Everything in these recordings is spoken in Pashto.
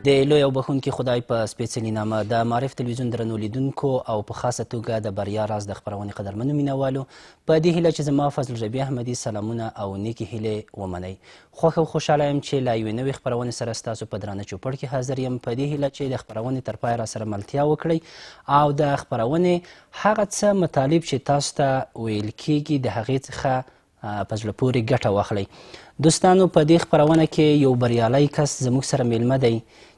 د لوی او بخښونکي خدای په سپېڅلي نامه د معرف تلویزیون درنو لیدونکو او په خاصه توګه د بریا راز د خپرونې قدرمنو مینوالو په دې هیله چې زما فضل ربیع احمدي سلامونه او نیکې هیلې ومنئ. خوښ او خوشحاله یم چې له یوې نوې خپرونې سره ستاسو په درانه چوپړ کې حاضر یم په دې هیله چې د خپرونې تر پایه راسره ملتیا وکړئ او د خپرونې هغه څه مطالب چې تاسو ته ویل کیږي د هغې څخه په زړه پورې ګټه واخلئ. دوستانو په دې خپرونه کې یو بریالی کس زموږ سره میلمه دی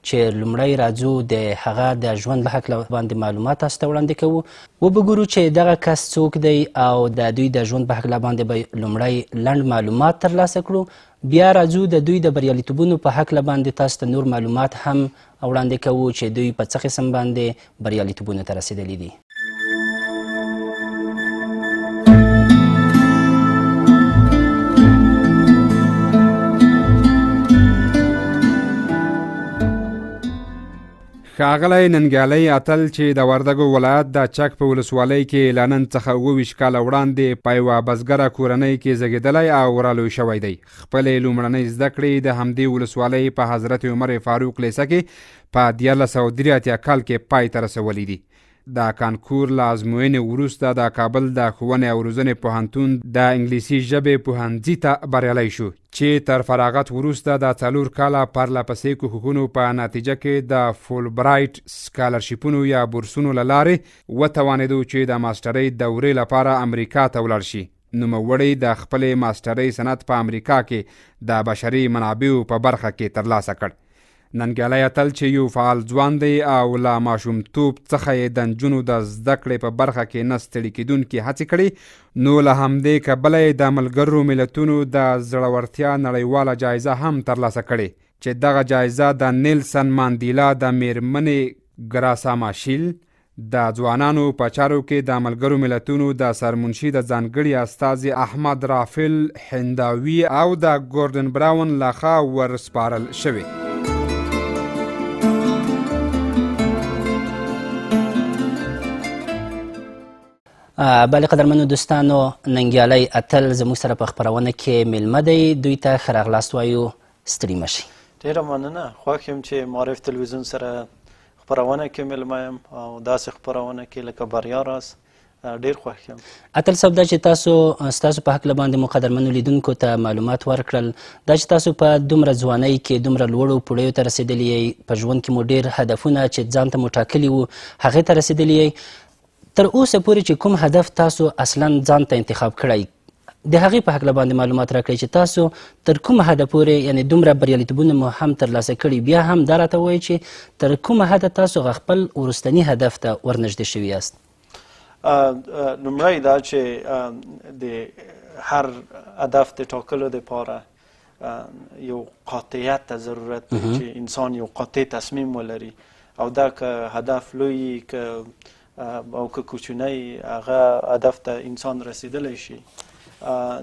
چې لومړی راځو د هغه د ژوند په هکله باندې معلومات تاسو ته وړاندې کوو. وبګورو چې دغه کس څوک دی او د دوی د ژوند په هکله باندې به لومړی لنډ معلومات ترلاسه کړو، بیا راځو د دوی د بریالیتوبونو په هکله باندې تاسو ته نور معلومات هم وړاندې کوو چې دوی په څه قسم باندې بریالیتوبونو ته رسېدلي دي. ښاغلی ننګیالی اتل چې د وردګو ولایت د چک په ولسوالۍ کې له نن څخه 27 کاله وړاندې په یوه بزګره کورنۍ کې زیږېدلی او رالوی شوی دی. خپلې لومړنۍ زده کړې د همدې ولسوالۍ په حضرت عمر فاروق لیسه کې په 1983 کال کې پای ته رسولی دي. د کانکور له ازموینې وروسته د کابل د ښوونې او روزنې پوهنتون د انګلیسي ژبې پوهنځي ته بریالی شو چې تر فراغت وروسته د 4 کاله پرله پسې کوښښونو په نتیجه کې د فول برایټ سکالرشیپونو یا بورسونو له لارې وتوانېدو چې د ماسټرۍ دورې لپاره امریکا ته ولاړ شي. نوموړی د خپلې ماسټرۍ سند په امریکا کې د بشري منابعو په برخه کې ترلاسه کړ. ننګیالی اتل چې یو فعال ځوان دی او له ماشومتوب څخه یې د نجونو د زده کړې په برخه کې نه ستړي کیدونکې هڅې کړي، نو له همدې کبله یې د ملګرو ملتونو د زړورتیا نړیواله جایزه هم ترلاسه کړې چې دغه جایزه د نیلسن ماندیلا د میرمنې ګراسا ماشیل د ځوانانو په چارو کې د ملګرو ملتونو د سرمنشي د ځانګړي استازي احمد رافل هنداوي او د ګوردن براون لخوا ورسپارل شوې. بله قدرمنو دوستانو، ننګیالی اتل زموږ سره په خپرونه کې میلمه دی. دوی ته ښه راغلاست وایو، ستړي مه شئ. ډېره مننه. خوښ یم چې معرف تلویزیون سره خپرونه کې میلمه یم او داسې خپرونه کې لکه بریا راز ډېر خوښ یم. اتل صاحب، دا چې ستاسو په هکله باندې مو قدرمنو لیدونکو ته معلومات ورکړل، دا چې تاسو په دومره ځوانۍ کې دومره لوړو پوړیو ته رسېدلي یئ، په ژوند کې مو ډېر هدفونه چې ځان ته مو ټاکلي وو هغې ته رسېدلي یئ، تر اوسه پورې چې کوم هدف تاسو اصلا ځان ته انتخاب کړی د هغې په هکله باندې معلومات راکړئ چې تاسو تر کومه حده پورې یعنې دومره بریالیتوبونه مو هم ترلاسه کړي، بیا هم دا راته ووایئ چې تر کومه حده تاسو خپل وروستني هدف ته ورنږدې شوي یاست. لومړی دا چې د هر هدف د ټاکلو دپاره یو قاطعیت ته ضرورت دی چې انسان یو قاطع تصمیم ولري او دا که هدف لوی که او که کوچنی هغه هدف ته انسان رسیدلی شي.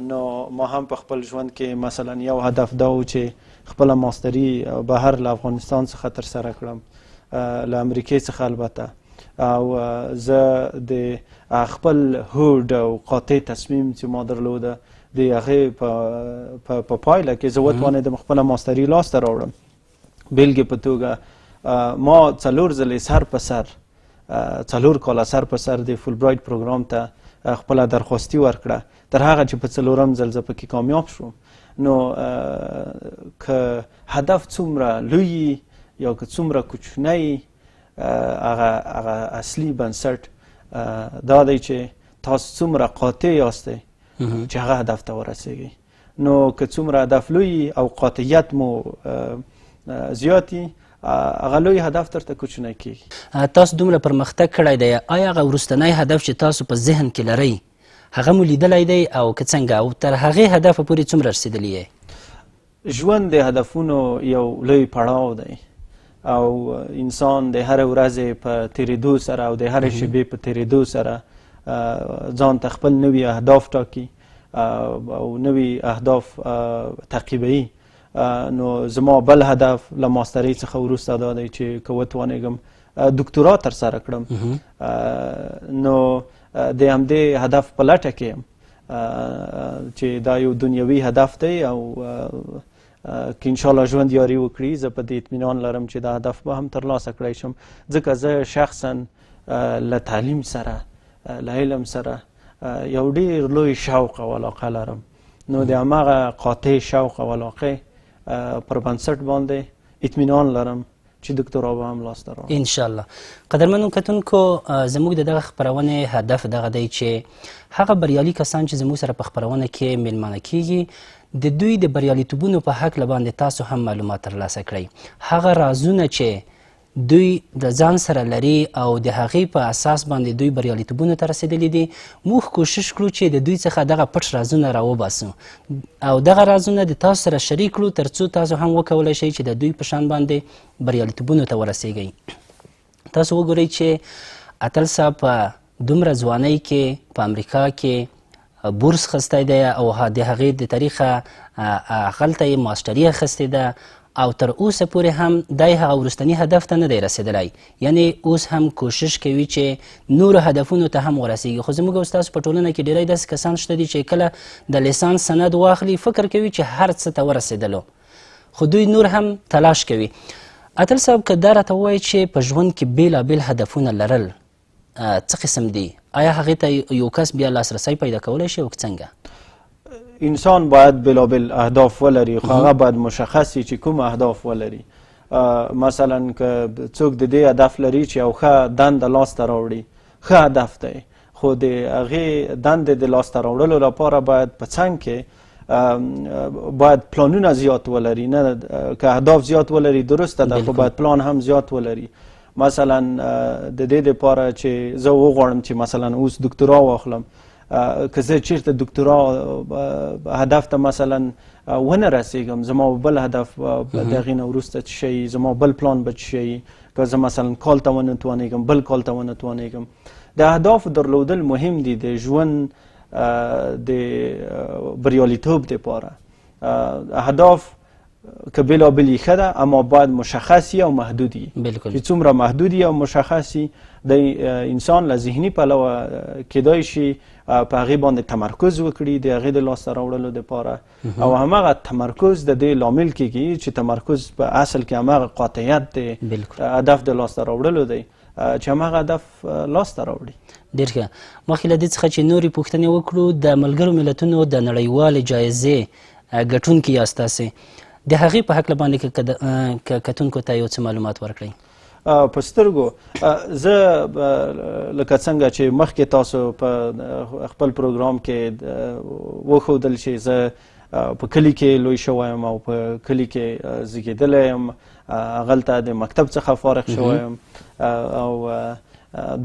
نو ما هم په خپل ژوند کې مثلا یو هدف دا و چې خپله ماستري بهر له افغانستان څخه ترسره کړم، له امریکې څخه البته، او زه د خپل هوډ او قاطع تصمیم چې ما درلوده د هغې په پایله کې زه وتوانېدم خپله ماستري لاسته راوړم. بېلګې په توګه ما 4 ځلې سر په سر 4 کاله سر په سر د فول برایټ پروګرام ته خپله درخواستي ورکړه، تر هغه چې په 4م ځل زه پکې کامیاب شوم. نو که هدف څومره لوی یا که څومره کوچنی، هغه اصلي بنسټ دا دی چې تاسو څومره قاطع یاستئ چې هغه هدف ته ورسیږئ. نو که څومره هدف لوی او قاطعیت مو زیاتی، هغه لوی هدف درته کوچنی کېږي. تاسو دومره پرمختګ کړی دی، آیا هغه وروستنی هدف چې تاسو په ذهن کې لرئ هغه مو لیدلی دی او که څنګه، او تر هغې هدفه پورې څومره رسېدلي یې؟ ژوند د هدفونو یو لوی پړاو دی او انسان د هرې ورځې په تېرېدو سره او د هرې شېبې په تېرېدو سره ځان ته خپل نوي اهداف ټاکي او نوي اهداف تعقیبوي. نو زما بل هدف له ماسترۍ څخه وروسته دا دی چې که وتوانېږم دکتورا ترسره کړم، نو د همدې هدف په لټه کې یم چې دا یو دنیوي هدف دی او که انشاءالله ژوند یاري وکړي زه په دې اطمینان لرم چې دا هدف به هم ترلاسه کړی شم ځکه زه شخصا له تعلیم سره له علم سره یو ډېر لوی شوق او علاقه لرم نو د هماغه قاطع شوق او علاقې پر بنسټ باندې اطمینان لرم چې دکتورا به هم لاسته راوړم انشاءالله. قدرمنو کتونکو زموږ د دغه خپرونې هدف دغه دی چې هغه بریالي کسان چې زموږ سره په خپرونه کې میلمانه کیږي د دوی د بریالیتوبونو په هکله باندې تاسو هم معلومات ترلاسه کړئ، هغه رازونه چې دوی د ځان سره لري او د هغې په اساس باندې دوی بریالیتوبونو ته رسېدلي دي، موږ کوشش کړو چې د دوی څخه دغه پټ رازونه راوباسو او دغه رازونه د تاسو سره شریک کړو تر څو تاسو هم وکولی شئ چې د دوی په شان باندې بریالیتوبونو ته ورسیږئ. تاسو وګورئ چې اتل صاحب په دومره ځوانۍ کې په امریکا کې بورس اخیستی دی او د هغې د طریقه هغلته یې ماسټري اخیستې ده او تر اوسه پورې هم دی هغه وروستني هدف ته نه دی رسېدلی، یعنې اوس هم کوشش کوي چې نورو هدفونو ته هم ورسیږي. خو زموږ او ستاسو په ټولنه کې ډېری داسې کسان شته دي چې کله د لیسانس سند واخلي فکر کوي چې هر څه ته ورسېدلو، خو دوی نور هم تلاش کوي. اتل صاحب که دا راته ووایي چې په ژوند کې بېلابېل هدفونه لرل څه قسم دي؟ آیا هغې ته یو کس بیا لاسرسی پیدا کولی شي او که څنګه؟ انسان باید بلابل اهداف ولري خو هغه باید مشخص وي چې کوم اهداف ولري. مثلا که څوک د دې هدف لري چې یو ښه دنده لاسته راوړي، ښه هدف دی، خو د هغې دندې د لاسته راوړلو لپاره باید په څنګ کې باید پلانونه زیات ولري. نه که اهداف زیات ولري درسته ده خو باید پلان هم زیات ولري. مثلا د دې دپاره چې زه وغواړم چې مثلا اوس دکتورا واخلم، که زه چیرته دکتورا هدف ته مثلا ونه رسیږم، زما بل هدف د هغې نه وروسته څه شي، زما بل پلان به څه شي، که زه مثلا کال ته ونه توانېږم بل کال ته ونه توانېږم. د اهدافو درلودل مهم دي د ژوند د بریالیتوب دپاره. اهداف که بلابل یې ښه ده اما باید مشخص او محدود وي. چې څومره محدود او مشخص د انسان له ذهني پلوه کیدای شي په هغې باندې تمرکز وکړي د هغې د لاسته راوړلو دپاره او هماغه تمرکز د دې لامل کیږي چې تمرکز په اصل کې هماغه قاطعیت دی، هدف د لاسته راوړلو دی چې هماغه هدف لاسته راوړي. ډېر ښه. مخکې له دې څخه چې نورې پوښتنې وکړو، د ملګرو ملتونو د نړیوالې جایزې ګټونکي یاست تاسې، د هغې په هکله باندې که کتونکو ته یو څه معلومات ورکړئ. په سترګو زه لکه څنګه چې مخکې تاسو په خپل پروګرام کې وښودل چې زه په کلي کې لوی شوی یم او په کلي کې زیږېدلی یم، هغلته د مکتب څخه فارغ شوی یم او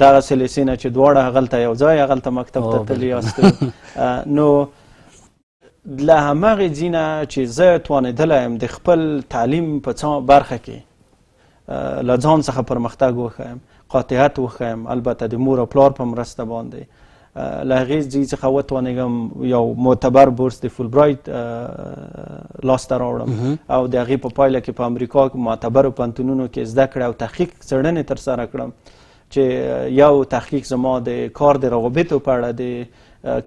دغسې لیسې نه چې دواړه هغلته یو ځای هغلته مکتب ته تللي یاستو. نو له هماغې ځینه چې زه توانېدلی یم د خپل تعلیم په برخه کې له ځان څخه پرمختګ وښیم، قاطعیت وښیم، البته د مور او پلار په مرسته باندې له هغې ځای څخه وتوانېږم یو معتبر بورس د فولبرایټ لاسته راوړم او د هغې په پایله کې په امریکا کې معتبرو پوهنتونونو کې زده کړې او تحقیق څېړنې ترسره کړم چې یو تحقیق زما د کار د روابطو په اړه د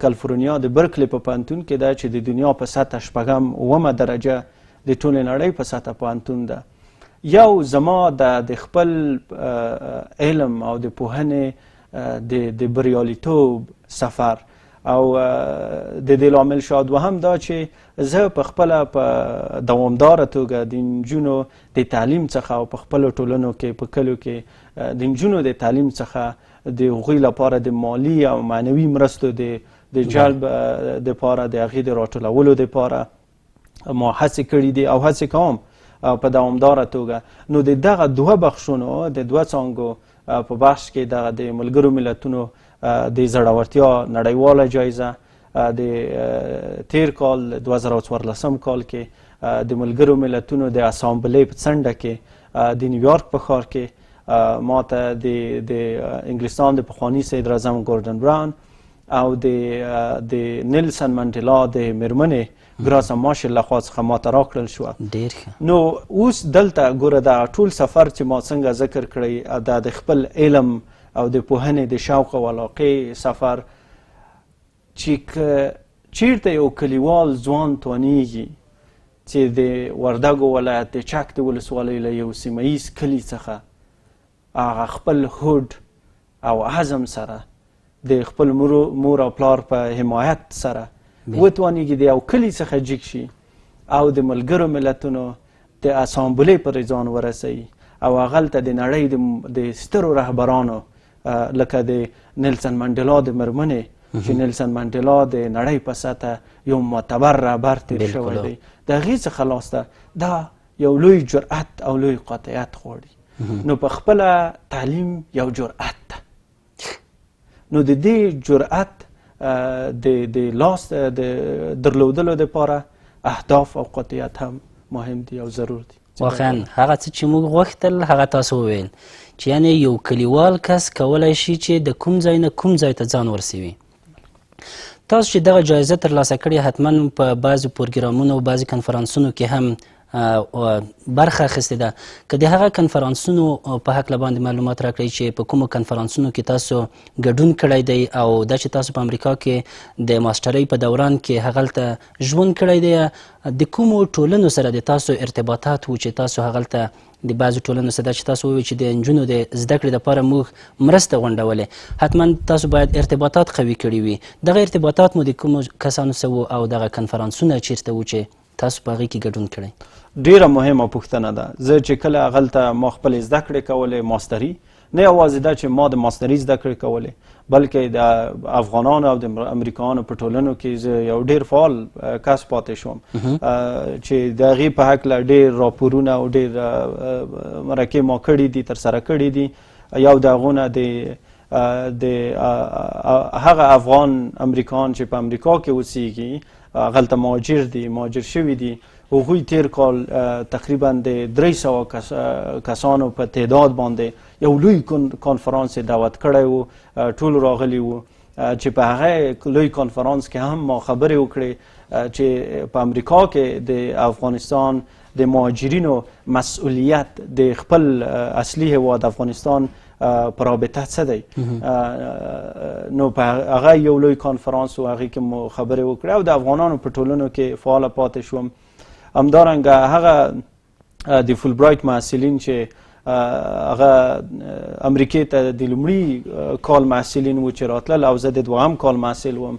کالیفورنیا د برکلي په پوهنتون کې ده چې د دنیا په سطحه شپږم اومه درجه د ټولې نړۍ په سطحه پوهنتون ده. یو زما د خپل علم او د پوهنې د بریالیتوب سفر او د دې لامل شاید دوهم دا چې زه په خپله په دوامداره توګه د نجونو د تعلیم څخه او په خپلو ټولنو کې په کلیو کې د نجونو د تعلیم څخه د هغوی لپاره د مالی او معنوي مرستو د جلب دپاره د هغې د راټولولو دپاره ما هڅې کړي دي او هڅې کوم په دوامداره توګه. نو د دغه دوه بخشونو د دوه څانګو په بخش کې دغه د ملګرو ملتونو د زړورتیا نړیواله جایزه د تیر کال 2014 کال کې د ملګرو ملتونو د اسامبلې په څنډه کې د نیویارک په ښار کې ما ته د انګلستان د پخواني صدر اعظم ګوردن براون او د نیلسن منډیلا د میرمنې ګراسا مارشل لخوا څخه ما ته راکړل شوه. ډېر ښه. نو اوس دلته ګوره دا ټول سفر چې ما څنګه ذکر کړی دا د خپل علم او د پوهنې د شوق او علاقې سفر چې که چیرته یو کلیوال ځوان توانیږي چې د وردګو ولایت د چک د ولسوالۍ له یو سیمه ییز کلي څخه هغه خپل هوډ او عزم سره د خپل مور او پلار په حمایت سره وتوانیږي د یو کلي څخه جګ شي او د ملګرو ملتونو د اسامبلې پورې ځان ورسوي او هغلته د نړۍ د سترو رهبرانو لکه د نیلسن منډیلا د مېرمنې چې نیلسن منډیلا د نړۍ په سطحه یو معتبر رهبر تیر شوی دی د هغې څخه لاسته دا یو لوی جرأت او لوی قاطعیت غواړي نو په خپله تعلیم یو جرأت ده نو د دې جرأت د لاس د درلودلو دپاره اهداف او قاطعیت هم مهم دي او ضرور دي واقعا هغه څه چې موږ غوښتل هغه تاسو وویل چې یعنې یو کلیوال کس کولی شي چې د کوم ځای نه کوم ځای ته ځان ورسوي تاسو چې دغه جایزه ترلاسه کړې حتما په بعضو پروګرامونو او بعضې کنفرانسونو کې هم برخه اخیستې ده که د هغه کنفرانسونو په هکله باندې معلومات راکړئ چې په کومو کنفرانسونو کې تاسو ګډون کړی دی او دا چې تاسو په امریکا کې د ماسټرۍ په دوران کې هغلته ژوند کړی دی د کومو ټولنو سره د تاسو ارتباطات و چې تاسو هغلته د بعضو ټولنو سره چې تاسو وویل چې د نجونو د زده کړې دپاره موږ مرسته غونډولې حتما تاسو باید ارتباطات قوي کړي وي دغه ارتباطات مو د کومو کسانو سره او دغه کنفرانسونه چیرته و چې تاسو په هغې کې ګډون کړی ډیره مهمه پوښتنه ده زه چې کله هغلته ما خپلې زده کړې کولې ماستري نه یوازې دا چې ما د ماستري زده کړې کولې بلکې د افغانانو او د امریکایانو په ټولنو کې زه یو ډیر فعال کس پاتې شوم چې د هغې په هکله ډیر راپورونه او ډیر مرکې ما کړي دي ترسره کړي دي یو د هغونه د هغه افغان امریکایان چې په امریکا کې اوسیږي هغلته مهاجر شوي دي هغوی تیر کال تقریبا د 300 کسانو په تعداد باندې یو لوی کانفرانس دعوت کړی و ټول راغلي وو چې په هغه لوی کانفرانس کې هم ما خبرې وکړې چې په امریکا کې د افغانستان د مهاجرینو مسئولیت د خپل اصلي هیواد افغانستان په رابطه څه دی نو په هغه یو لوی کانفرانس و هغې کې مو خبرې وکړې او د افغانانو په ټولنو کې فعاله پاتې شوم همدارنګه هغه د فول برایټ محصلین چې هغه امریکې ته د لومړي کال محصلین و چې راتلل او زه د دوهم کال محصل وم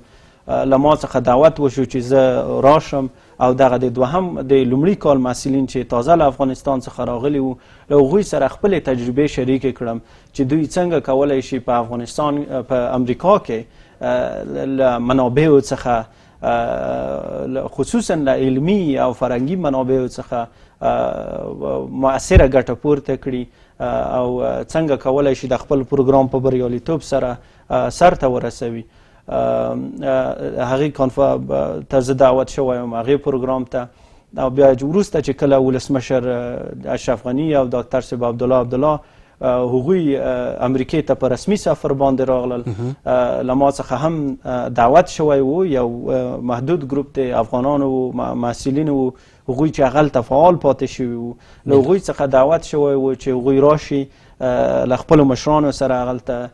له ما څخه دعوت وشو چې زه راشم او دغه د دوهم د لومړي کال محصلین چې تازه له افغانستان څخه راغلي وو له هغوی سره خپلې تجربې شریکې کړم چې دوی څنګه کولی شي په افغانستان په امریکا کې له منابعو څخه خصوصا له علمي او فرهنګي منابعو څخه مؤثره ګټه پورته کړي او څنګه کولی شي د خپل پروګرام په بریالیتوب سره سرته ورسوي هغې ته زه دعوت شوی یم هغې پروګرام ته او بیا وروسته چې کله ولسمشر اشرف غني او ډاکټر صاحب عبدالله هغوی امریکې ته په رسمي سفر باندې راغلل له ما څخه هم دعوت شوی و یو محدود ګروپ د افغانانو محصلینو هغوی چې هغلته فعال پاتې شوي وو له هغوی څخه دعوت شوی و چې هغوی راشي له خپلو مشرانو سره هغلته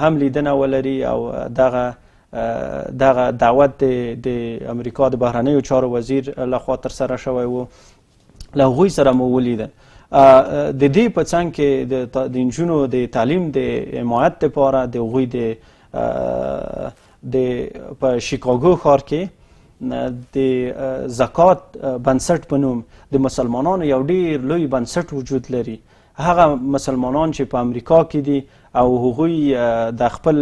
هم لیدنه ولري او دغه دعوت د امریکا د بهرنیو چارو وزیر لخوا ترسره شوی و له هغوی سره مو ولیدل د دې په څنګ کې د نجونو د تعلیم د حمایت لپاره د هغوی د په شیکاګو ښار کې د زکات بنسټ په نوم د مسلمانانو یو ډیر لوی بنسټ وجود لري هغه مسلمانان چې په امریکا کې دي او هغوی د خپل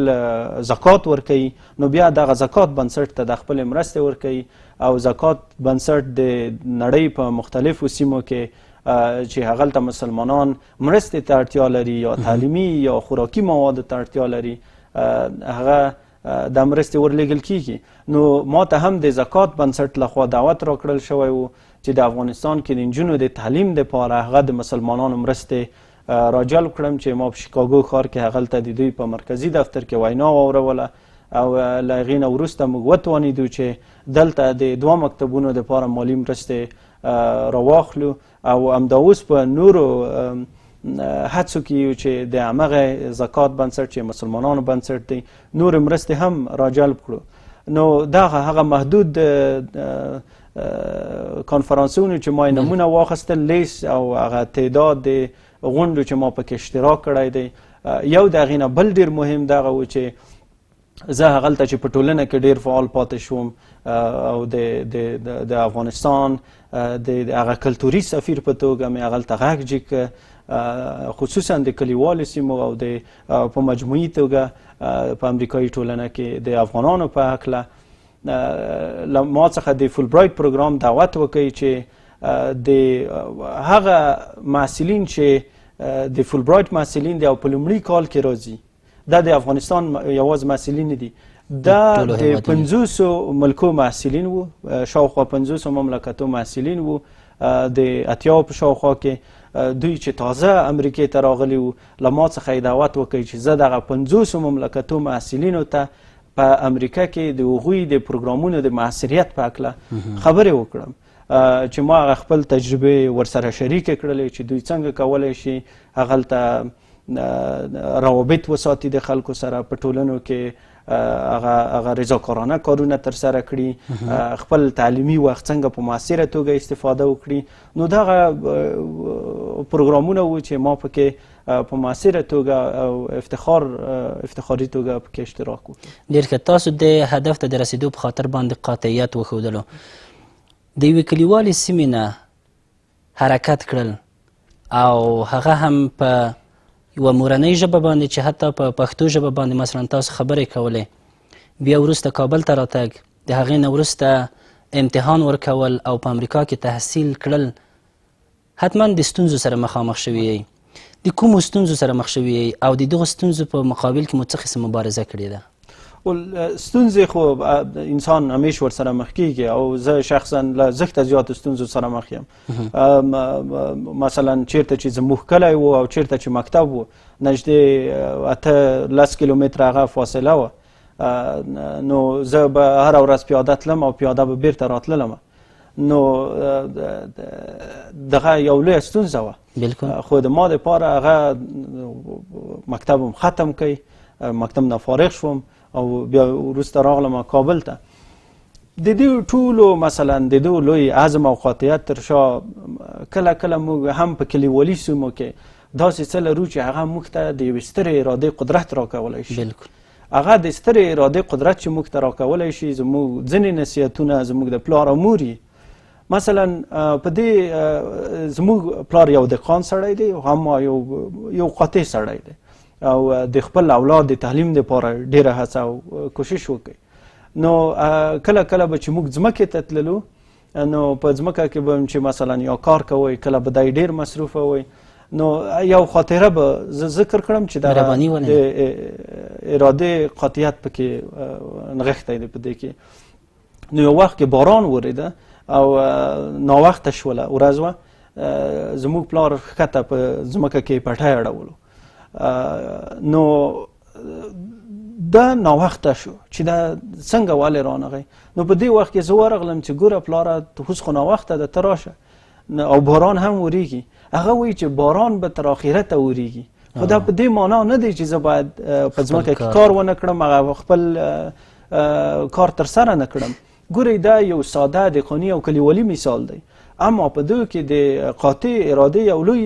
زکات ورکوي نو بیا دغه زکات بنسټ ته د خپل مرستې ورکوي او زکات بنسټ د نړۍ په مختلفو سیمو کې چې هغلته مسلمانان مرستې ته اړتیا لري یا تعلیمي یا خوراکي موادو ته اړتیا لري هغه د مرستې ورلیږل کیږي نو ما ته هم د زکات بنسټ لخوا دعوت راکړل شوی و چې د افغانستان کې د نجونو د تعلیم دپاره هغه د مسلمانانو مرستې راجلب کړم چې ما په شیکاګو ښار کې هغلته د دوی په مرکزي دفتر کې وینا واوروله او له هغې نه وروسته موږ وتوانېدو چې دلته د 2 مکتبونو دپاره مالي مرستې راواخلو او همدا اوس په نورو هڅو کې چې د همغه زکات بنسټ چې مسلمانانو بنسټ دی نور مرستې هم راجلب کړو نو دغه هغه محدود کانفرانسونو چې ما نمونه واخیستل لیست او هغه تعداد د غونډو چې ما پکې اشتراک کړی دی یو د هغې نه بل ډېر مهم دغه و چې زه هغلته چې په ټولنه کې ډېر فعال پاتې شوم او د افغانستان د هغه کلتوري سفیر په توګه مې هغلته غږ جګ خصوصا د کلیوالو سیمو او په مجموعي توګه په امریکایي ټولنه کې د افغانانو په هکله ما څخه د فول برایټ پروګرام دعوت وکړي چې د هغه محصلین چې د فول برایټ محصلین دی او په لومړي کال کې راځي دا د افغانستان یوازې محصلین دي دا د 50 ملکو محصلین وو شاوخوا 50 مملکتو محصلین وو د اتیا په شاوخوا کې دوی چې تازه امریکې ته راغلي وو له ما څخه یې دعوت وکړي چې زه دغه 50 مملکتو محصلینو ته په امریکا کې د هغوی د پروګرامونو د محصریت په هکله خبرې وکړم چې ما هغه خپل تجربې ورسره شریکې کړلې چې دوی څنګه کولی شي هغلته روابط وساتي د خلکو سره په ټولنو کې هغه رضاکارانه کارونه ترسره کړي خپل تعلیمي وخت څنګه په مؤثره توګه استفاده وکړي نو دغه پروګرامونه وو چې ما پکې په مؤثره توګه او افتخاري توګه پکې اشتراک وکړ. ډېر ښه. تاسو د هدف ته د رسېدو په خاطر باندې قاطعیت وښودلو د یوې کلیوالې سیمې نه حرکت کړل او هغه هم په یوه مورنۍ ژبه باندې چې حتی په پښتو ژبه باندې مثلا تاسو خبرې کولې بیا وروسته کابل ته راتګ د هغې نه وروسته امتحان ورکول او په امریکا کې تحصیل کړل حتما د ستونزو سره مخامخ شوي یئ د کومو ستونزو سره مخ شوي یئ او د دغو ستونزو په مقابل کې مو څه قسم مبارزه کړې ده؟ ستونزې خو انسان همیش ورسره مخ کیږي او زه شخصا له زښته زیاتو ستونزو سره مخ یم مثلا چیرته چې زموږ کلی و او چیرته چې مکتب و نږدې 8-10 کیلومتره هغه فاصله وه نو زه به هره ورځ پیاده تلم او پیاده به بیرته راتللم نو دغه یو لویه ستونزه وه خو د ما دپاره هغه مکتب هم ختم کړئ مکتب نه فارغ شوم او بیا وروسته راغلم کابل ته د دې ټولو مثلا د دې لوی عزم او قاطعیت تر شا کله کله موږ هم په کلیوالي سیمو کې داسې څه لرو چې هغه موږ ته د یوې سترې ارادې قدرت راکولی شي هغه د سترې ارادې قدرت چې موږ ته راکولی شي زموږ ځینې نصیحتونه زموږ د پلار او مور مثلا په دې زموږ پلار یو دهقان سړی دی هم یو قاطع سړی دی او د خپل اولاد د تعلیم لپاره ډیره هڅه او کوشش وکړي نو کله کله به چې موږ ځمکې ته تللو نو په ځمکه کې به چې مثلا یا کار کوئ کله به دی ډیر مصروفه وئ نو یو خاطره به زه ذکر کړم چې د ارادې قاطعیت پکې نغښتی دی په دې کې نو یو وخت کې باران وریده او ناوخته شوله ورځ وه زموږ پلار ښکته په ځمکه کې پټی اړولو نو دا ناوخته شو چې دا څنګه ولې رانغی نو په دې وخت کې زه ورغلم چې ګوره پلاره اوس خو ناوخته ده ته راشه او باران هم وریږي هغه وایي چې باران به تر آخرته وریږي خو دا په دې معنا نه دی چې زه باید په ځمکه کې کار ونه کړم هغه خپل کار ترسره نه کړم ګورئ دا یو ساده دهقاني او کلیوالي مثال دی اما په دې کې د قاطع اراده یو لوی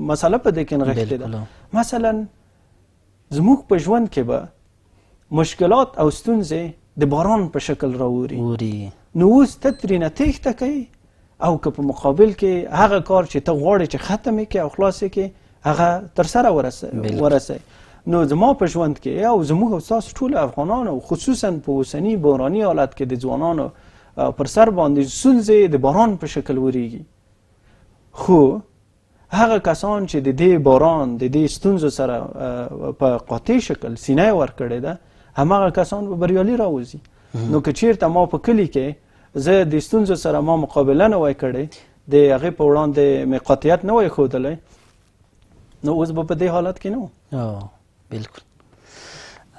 مسله په دې کې نغښتې ده مثلا زموږ په ژوند کې به مشکلات او ستونزې د باران په شکل راوري نو اوس ته ترېنه تېښته کوي او که په مقابل کې هغه کار چې ته غواړې چې ختم یې کړې او خلاص یې کړې هغه ترسره ورسوي نو زما په ژوند کې او زموږ او ستاسو ټولو افغانانو خصوصا په اوسني باراني حالت کې د ځوانانو پر سر باندې ستونزې د باران په شکل وریږي خو هغه کسان چې د دې باران د دې ستونزو سره په قاطع شکل سینه یې ورکړې ده هماغه کسان به بریالي راوځي نو که چیرته ما په کلي کې زه د ستونزو سره ما مقابله نه وای کړې د هغې په وړاندې مې قاطعیت نه وای ښودلی نو اوس به په دې حالت کې نه و بلکل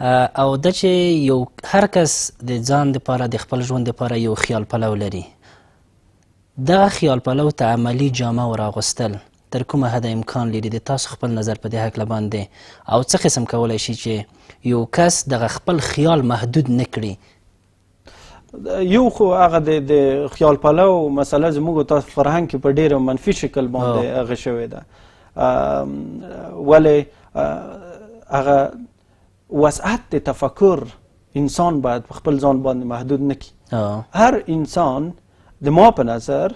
او دا چې یو هر کس د ځان دپاره د خپل ژوند دپاره یو خیال پلو لري دغه خیال پلو ته عملي جامه وراغوستل تر کومه حده امکان لري د تاسو خپل نظر په دې هکله باندې او څه قسم کولی شي چې یو کس دغه خپل خیال محدود نه کړي یو خو هغه د خیال پلو مسله زموږ تاسو فرهنګ کې په ډېر منفي شکل باندې هغه شوې ده ولې هغه وسعت د تفکر انسان باید په خپل ځان باندې محدود نه کړي هر انسان د ما په نظر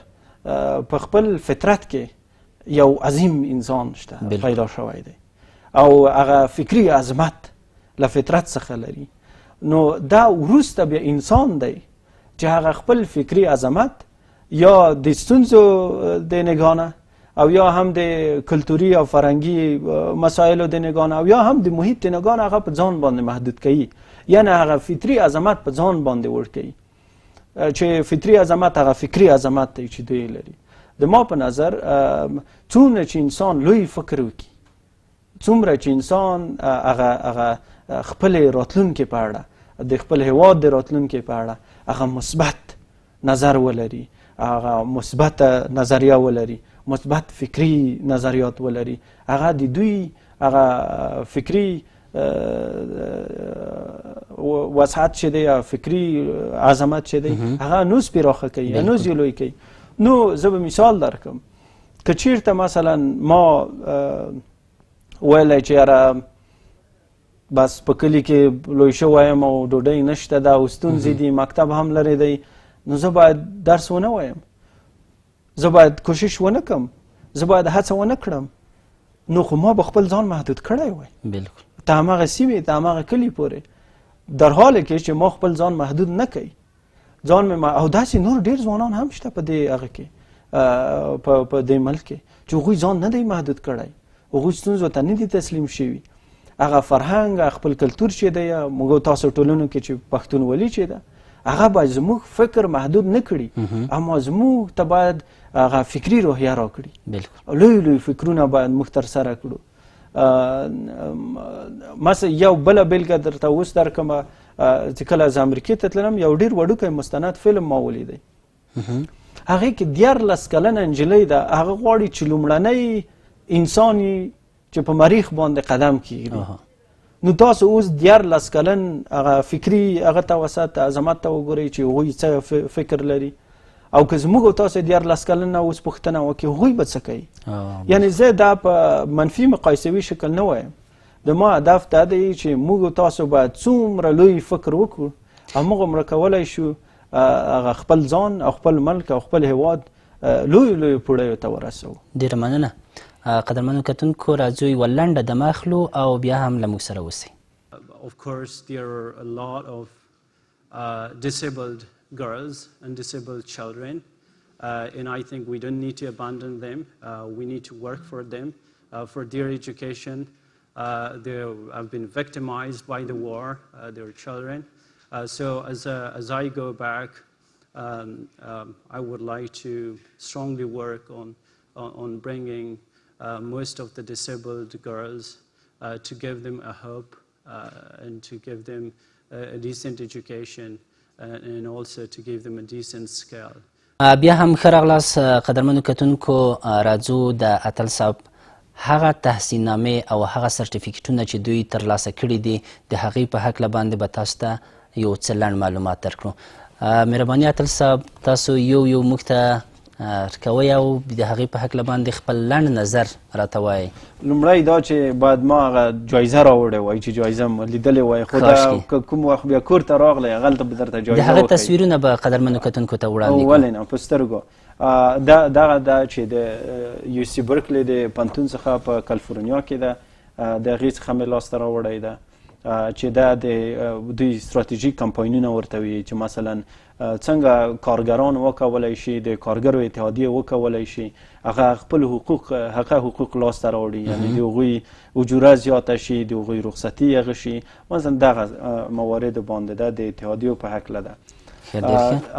په خپل فطرت کې یو عظیم انسان شته پیدا شوی دی او هغه فکري عظمت له فطرت څخه لري نو دا وروسته بیا انسان دی چې هغه خپل فکري عظمت یا د ستونزو د نگاه او یا هم د کلتوري او فرهنګي مسایلو د نگاه او یا هم د محیط د نگاه هغه په ځان باندې محدود کوي یعنی هغه فطري عظمت په ځان باندې ور کوي چې فطري عظمت هغه فکري عظمت دی چې دوی لري د ما په نظر څومره چې انسان لوی فکر وکړي څومره چې انسان هغه خپل راتلونکي په اړه د خپل هیواد د راتلونکي په اړه هغه مثبت نظر ولري هغه مثبت نظریه ولري مثبت فکری نظریات ولري هغه د دوی هغه فکری وسعت چې دی فکری عظمت چې دی هغه نوز پراخه کوي نوز لوی کوي نو زه به مثال درکم که چیرته مثلا ما ویلی چې یاره بس په کلي کې لوی شوی یم او ډوډۍ نشته ده او ستونزې دي مکتب هم لرې دی نو زه باید درس ونه وایم زه باید کوشش ونه کړم زه باید هڅه ونه کړم نو خو ما به خپل ځان محدود کړی وای بالکل ته هماغه سیمې ته هماغه کلي پورې در حال کې چې ما خپل ځان محدود نه کوي ځان مې او داسې نور ډېر ځوانان هم شته په دې هغه کې په دې ملک کې چې هغوی ځان نه دی محدود کړی هغوی ستونزو ته نه دي تسلیم شوي هغه فرهنګ خپل کلتور چې دی موږ تاسو ټولنو کې چې پښتونولي چې ده هغه باید زموږ فکر محدود نه کړي اما زموږ ته باید هغه فکري روحیه راکړي لوی لوی فکرونه باید موږ ترسره کړو مثلا یو بله بېلګه درته اوس درکړمه چې کله زه امریکې ته تللم یو ډېر وړوکی مستند فلم ما ولیدی هغې کې 14 کلنه نجلۍ ده هغه غواړي چې لومړنی انسان چې په مریخ باندې قدم کېږدي نو تاسو اوس 14 کلن هغه فکري هغه ته وسط عظمت ته وګورئ چې هغوی څه فکر لري او که زموږ او تاسو 14 کلن نه اوس پوښتنه وکړي هغوی به څه کوي یعنی زه دا په منفي مقایسوي شکل نه وایم د ما هدف دا دی چې موږ او تاسو باید څومره لوی فکر وکړو هماغومره کولی شو هغه خپل ځان او خپل ملک او خپل هیواد لوی لوی پوړیو ته ورسوو ډېره مننه قدرمنو کتونکو راځو یوه لنډه دمه اخلو او بیا هم له موږ سره اوسئ. Of course, there are a lot of disabled girls and disabled children, and I think we don't need to abandon them. We need to work for them, for their education. They have been victimized by the war, their children. So as I go back, I would like to strongly work on bringing most of the disabled girls to give them a hope and to give them a decent education and also to give them a decent skill. بیا هم ښه راغلاست قدرمنو کتونکو راځو د اتل صاحب هغه تحصیل نامې او هغه سرټیفیکټونه چې دوی ترلاسه کړي دي د هغې په هکله باندې به تاسو ته یو څه لنډ معلومات درکړو. مهرباني اتل صاحب تاسو یو موږ ته کوئ او د هغې په هکله باندې خپل لنډ نظر راته وایئ. لومړی دا چې باید ما هغه جایزه راوړې وای چې جایزه مو لیدلې وای خو دا کوم وخت بیا کور ته راغلی هغلته به درته جایزه د هغه تصویرونه به قدرمنو کتونکو ته وړاندې کړو. ولې نه په سترګو دغه دا چې د یو سی برکلي د پوهنتون څخه په کالیفورنیا کې ده د هغې څخه مې لاسته راوړی ده چې دا د دوی ستراتیژیک کمپاینونه ورته وي چې مثلا څنګه کارګران وکولی شي د کارګرو اتحادیه وکولی شي هغه خپل حقوق لاسته راوړي یعنې د هغوی اجوره زیاته شي د هغوی رخصتي هغه شي مثلا دغه موارد باندې ده د اتحادیو په هکله ده.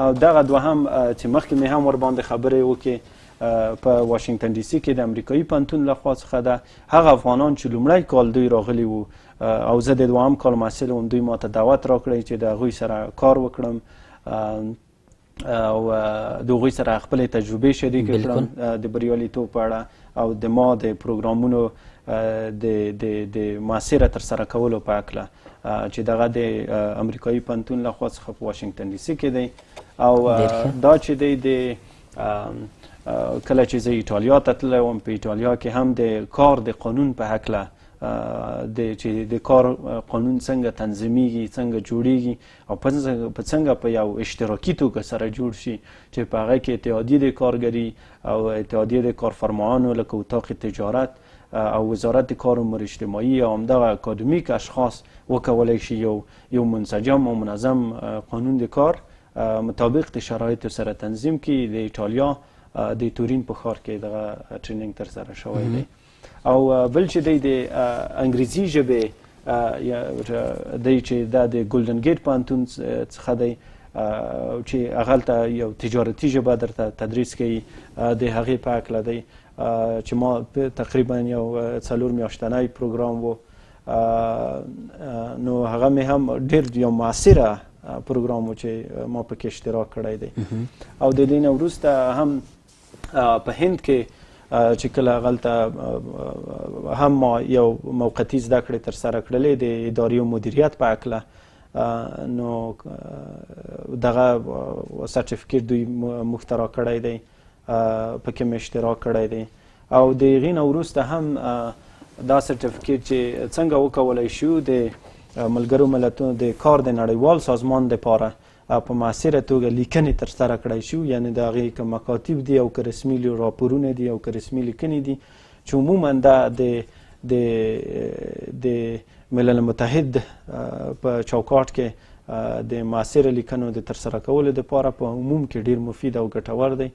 او دغه دوهم چې مخکې مې هم ورباندې خبرې وکړې په واشنګټن ډي سي کې د امریکایي پوهنتون لخوا څخه ده هغه افغانان چې لومړی کال دوی راغلي وو او زه د دوهم کال محصل وم دوی ما ته دعوت راکړی چې د هغوی سره کار وکړم او د هغوی سره خپلې تجربې شریکې کړم د بریالیتوب په اړه او د ما د پروګرامونو د معاصره ترسره کولو په هکله چې دغه د امریکایي پوهنتون لخوا څخه په واشنګټن ډي سي کې دی او دا چې دی د کله چې زه ایټالیا ته تللی وم په ایټالیا کې هم د کار د قانون په هکله چې د کار قانون څنګه تنظیمیږي څنګه جوړیږي او په څنګه په یو اشتراکي توګه سره جوړ شي چې په هغه کې اتحادیه د کارګري او اتحادیه د کارفرمایانو لکه اتاق تجارت او وزارت کار امور اجتماعي او همدغه اکادمیک اشخاص وکولی شي یو منسجم او منظم قانون د کار مطابق د شرایطو سره تنظیم کړي. د ایټالیا د تورین په ښار کې دغه ټریننګ ترسره شوی دی. او بل چې دی د انګریزي ژبې دی چې دا د ګولډن ګیټ پوهنتون څخه دی چې هغلته یو تجارتي ژبه درته تدریس کوي د هغې په هکله دی چې ما تقریبا یو 4 میاشتنی پروګرام و نو هغه مې هم ډېر یو معاصره پروګرام و چې ما پکې اشتراک کړی دی. او د دې نه وروسته هم په هند کې چې کله هغلته هم ما یو موقتي زده کړې ترسره کړلې د ادارې او مدیریت په هکله نو دغه سرټیفیکیټ دوی موږ ته راکړی دی پکې مې اشتراک کړی دی. او د هغې نه وروسته هم دا سرټیفیکیټ چې څنګه وکولی شو د ملګرو ملتونو د کار د نړیوال سازمان دپاره په معاصره توګه لیکنې ترسره کړی شو، یعنې د هغې که مکاتب دي او که رسمي راپورونه دي او که رسمي لیکنې دي چې عموما دا د ملل متحد په چوکاټ کې د معاصره لیکنو د ترسره کولو دپاره په عموم کې ډېر مفید او ګټور دی.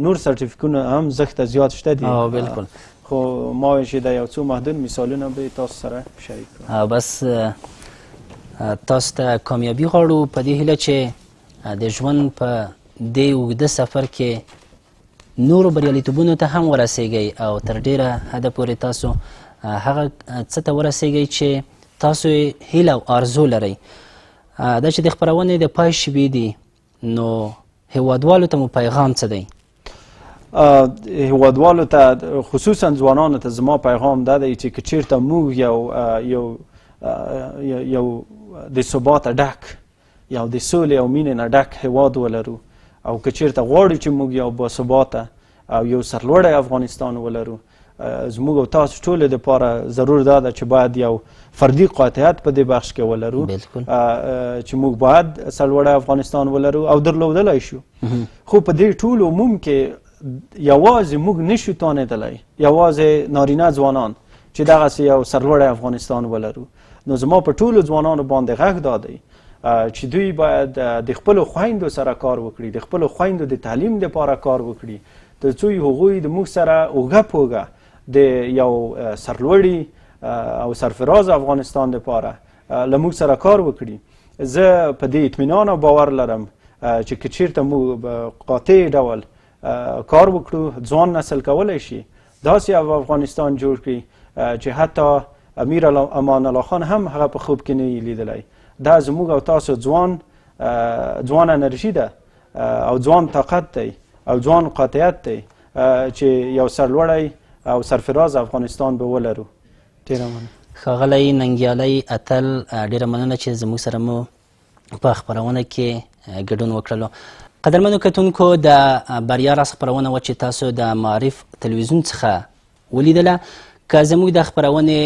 نور سرټیفیکونه هم زښته زیات شته دي بالکل، خو ما وایي چې دا یو څو محدود مثالونه به تاسو سره شریک کړم. بس تاسو ته کامیابي غواړو په دې هیله چې د ژوند په دې اوږده سفر کې نورو بریالیتوبونو ته هم ورسیږئ او تر ډیره حده پورې تاسو هغه څه ته ورسیږئ چې تاسو یې هیله او آرزو لرئ. دا چې د خپرونې د پای شیبې دي نو هیوادوالو ته مو پیغام څه دی؟ هیوادوالو ته خصوصا ځوانانو ته زما پیغام دا دی چې که چیرته موږ یو د ثباته ډک یو د سولې او مینې نه ډک هیواد ولرو او که چیرته غواړو چې موږ یو باثباته او یو سرلوړی افغانستان ولرو زموږ او تاسو ټولو دپاره ضرور دا ده چې باید یو فردي قاطعیت په دې بخش کې ولرو چې موږ باید سرلوړی افغانستان ولرو او درلودلی شو. خو په دې ټول عموم کې یوازې موږ نشو توانېدلی، یوازې نارینه ځوانان چې دغسې یو سرلوړی افغانستان ولرو. نو زما په ټولو ځوانانو باندې غږ دا دی چې دوی باید د خپلو خویندو سره کار وکړي، د خپلو خویندو د تعلیم دپاره کار وکړي تر څو هغوی د موږ سره اوږه په اوږه د یو سرلوړي او سرفراز افغانستان دپاره له موږ سره کار وکړي. زه په دې اطمینان او باور لرم چې که چیرته موږ قاطع ډول کار وکړو ځوان نسل کولی شي داسې افغانستان جوړ کړي چې حتی امیر امان الله خان هم هغه په خوب کې نه یې لیدلی. دا زموږ او تاسو ځوان انرژي ده او ځوان طاقت دی او ځوان قاطعیت دی چې یو سرلوړی او سرفراز افغانستان به ولرو. ډېره مننه. ښاغلی ننګیالی اتل، ډېره مننه چې زموږ سره مو په خپرونه کې ګډون وکړلو. قدرمنو کتونکو، د بریا راز خپرونه وه چې تاسو د معارف تلویزیون څخه ولیدله. که زموږ د خپرونې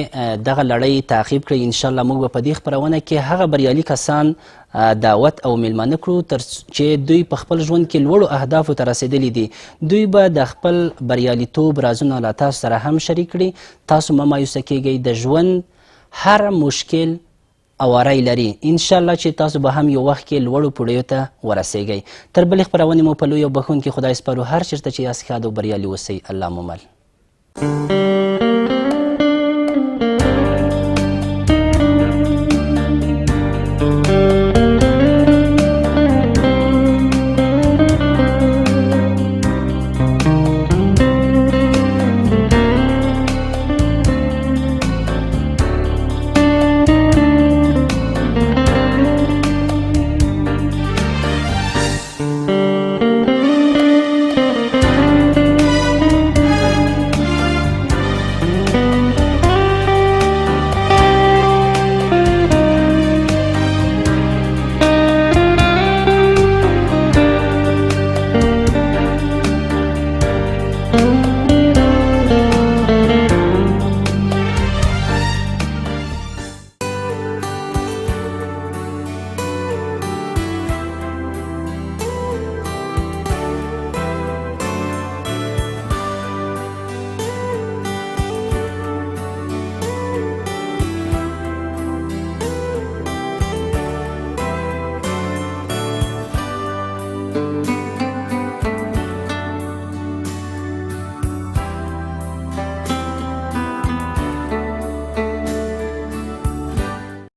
دغه لړۍ تعقیب کړئ انشاءالله موږ به په دې خپرونه کې هغه بریالي کسان دعوت او میلمانه کړو چې دوی په خپل ژوند کې لوړو اهدافو ته رسېدلي دي. دوی به د خپل بریالیتوب رازونه له تاسو سره هم شریک کړي. تاسو مه مایوسه کیږئ، د ژوند هر مشکل اواری لري. انشاءالله چې تاسو به هم یو وخت کې لوړو پوړیو ته ورسیږئ. تر بلې خپرونې مو په لوی او بخښونکي خدای سپارو. هر چېرته چې یاست ښاد او بریالي اوسئ. الله مو مل.